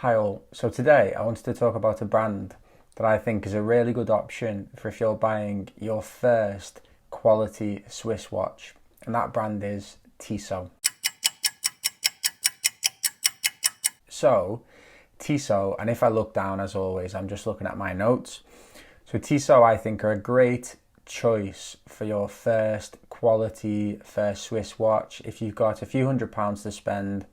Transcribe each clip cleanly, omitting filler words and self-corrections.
Hi all, so today I wanted to talk about a brand that I think is a really good option for if you're buying your first quality Swiss watch, and that brand is Tissot. So Tissot, and if I look down as always, I'm just looking at my notes. So Tissot I think are a great choice for your first quality, first Swiss watch. If you've got a few £100s to spend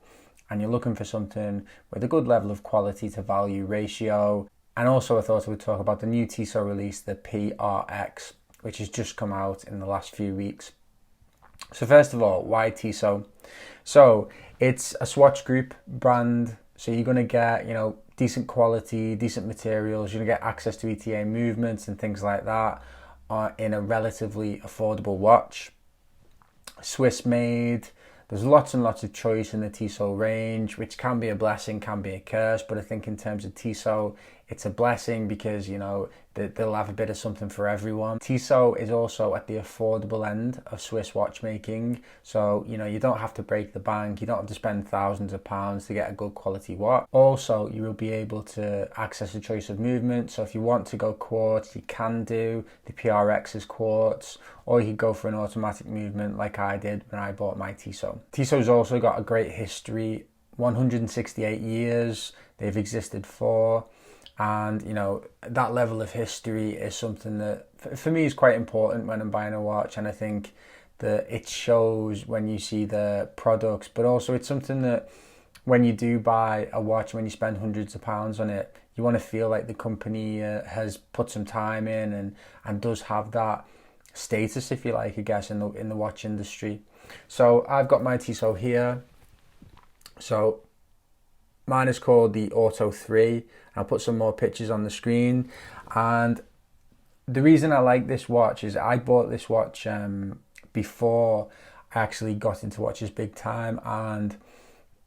and you're looking for something with a good level of quality to value ratio. And also I thought I would talk about the new Tissot release, the PRX, which has just come out in the last few weeks. So first of all, why Tissot? So it's a Swatch Group brand, so you're going to get, decent quality, decent materials, you're going to get access to ETA movements and things like that in a relatively affordable watch. Swiss made. There's lots and lots of choice in the Tissot range, which can be a blessing, can be a curse. But I think in terms of Tissot, it's a blessing because, they'll have a bit of something for everyone. Tissot is also at the affordable end of Swiss watchmaking. So, you don't have to break the bank. You don't have to spend thousands of pounds to get a good quality watch. Also, you will be able to access a choice of movement. So if you want to go quartz, you can do. The PRX is quartz. Or you could go for an automatic movement like I did when I bought my Tissot. Tissot's also got a great history, 168 years they've existed for. And, that level of history is something that, for me, is quite important when I'm buying a watch. And I think that it shows when you see the products, but also it's something that when you do buy a watch, when you spend hundreds of pounds on it, you want to feel like the company has put some time in and does have that status, if you like, I guess, in the watch industry. So I've got my Tissot here. So mine is called the Auto 3. I'll put some more pictures on the screen. And the reason I like this watch is I bought this watch before I actually got into watches big time, and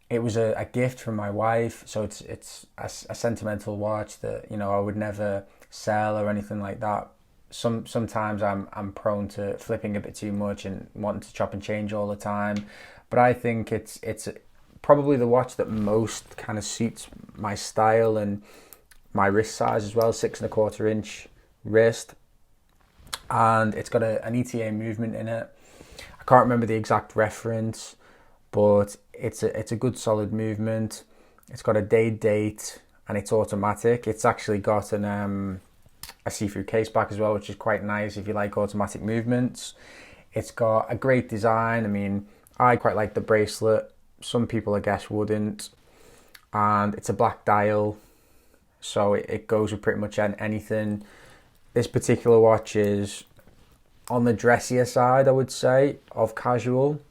it was a gift from my wife. So it's a sentimental watch that I would never sell or anything like that. Sometimes I'm prone to flipping a bit too much and wanting to chop and change all the time, but I think it's probably the watch that most kind of suits my style and my wrist size as well, 6.25 inch wrist, and it's got an ETA movement in it. I can't remember the exact reference, but it's a good solid movement. It's got a date and it's automatic. It's actually got a see-through case back as well, which is quite nice if you like automatic movements. It's got a great design. I mean, I quite like the bracelet. Some people, I guess, wouldn't. And it's a black dial, so it goes with pretty much anything. This particular watch is on the dressier side, I would say, of casual.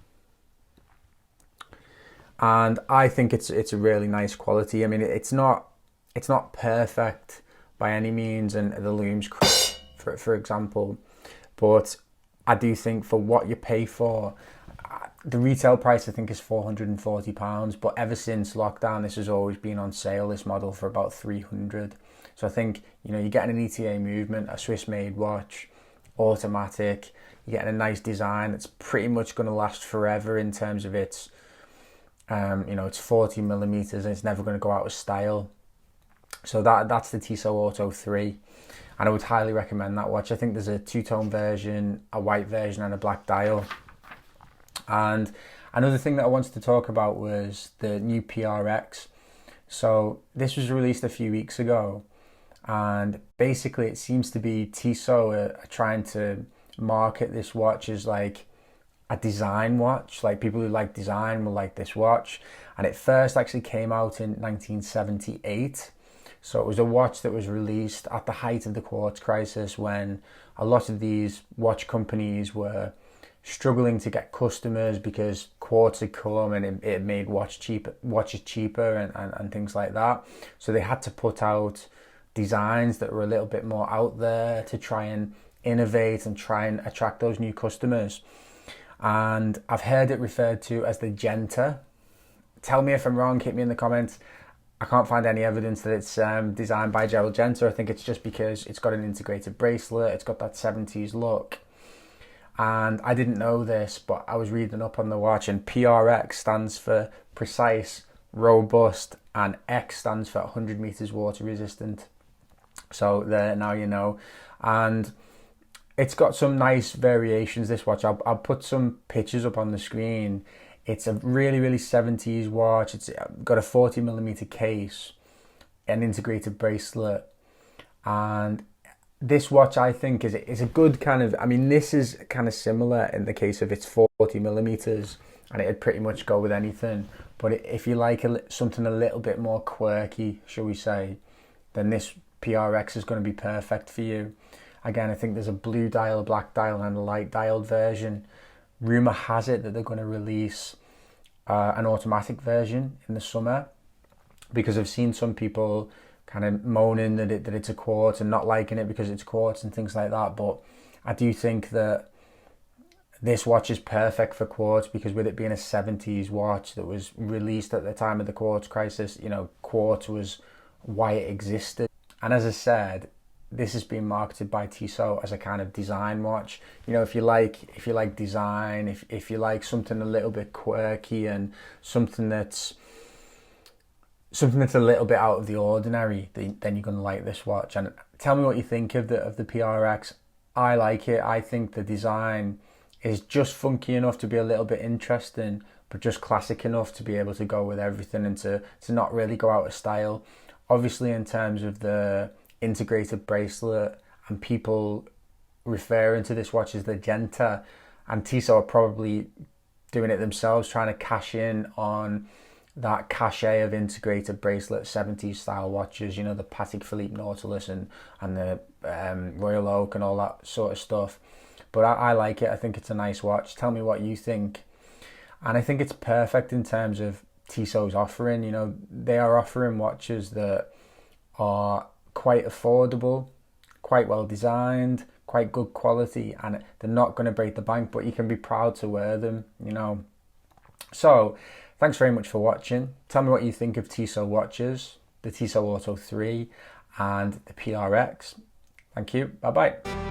And I think it's a really nice quality. I mean, it's not perfect by any means, and the lume's crap, for example. But I do think for what you pay for, the retail price I think is £440, but ever since lockdown, this has always been on sale, this model, for about £300. So I think, you're getting an ETA movement, a Swiss-made watch, automatic, you're getting a nice design. It's pretty much going to last forever in terms of its, it's 40mm and it's never going to go out of style. So that's the Tissot Auto 3. And I would highly recommend that watch. I think there's a two-tone version, a white version and a black dial. And another thing that I wanted to talk about was the new PRX. So this was released a few weeks ago, and basically it seems to be Tissot are trying to market this watch as like a design watch. Like people who like design will like this watch. And it first actually came out in 1978. So it was a watch that was released at the height of the quartz crisis, when a lot of these watch companies were struggling to get customers because quartz had come and it made watches cheaper and things like that. So they had to put out designs that were a little bit more out there to try and innovate and try and attract those new customers. And I've heard it referred to as the Genta. Tell me if I'm wrong, hit me in the comments. I can't find any evidence that it's designed by Gerald Genta. I think it's just because it's got an integrated bracelet, it's got that 70s look. And I didn't know this, but I was reading up on the watch, and PRX stands for Precise robust, and X stands for 100 meters water resistant. So there, now you know. And it's got some nice variations, this watch. I'll put some pictures up on the screen. It's a really, really 70s watch. It's got a 40mm case, an integrated bracelet, and this watch I think is a good kind of, I mean, this is kind of similar in the case of it's 40mm, and it'd pretty much go with anything. But if you like something a little bit more quirky, shall we say, then this PRX is going to be perfect for you. Again, I think there's a blue dial, a black dial, and a light dialed version. Rumour has it that they're going to release an automatic version in the summer, because I've seen some people kind of moaning that it's a quartz and not liking it because it's quartz and things like that. But I do think that this watch is perfect for quartz, because with it being a 70s watch that was released at the time of the quartz crisis, you know, quartz was why it existed. And as I said, this has been marketed by Tissot as a kind of design watch. You know, if you like design, if you like something a little bit quirky and something that's a little bit out of the ordinary, then you're going to like this watch. And tell me what you think of the PRX. I like it. I think the design is just funky enough to be a little bit interesting, but just classic enough to be able to go with everything and to not really go out of style. Obviously, in terms of the integrated bracelet and people referring to this watch as the Genta, and Tissot are probably doing it themselves, trying to cash in on that cachet of integrated bracelet 70s style watches, you know, the Patek Philippe Nautilus and the Royal Oak and all that sort of stuff. But I like it. I think it's a nice watch. Tell me what you think. And I think it's perfect in terms of Tissot's offering. You know, they are offering watches that are quite affordable, quite well designed, quite good quality, and they're not going to break the bank, but you can be proud to wear them, you know. So thanks very much for watching. Tell me what you think of Tissot watches, the Tissot Auto 3 and the PRX. Thank you. Bye bye.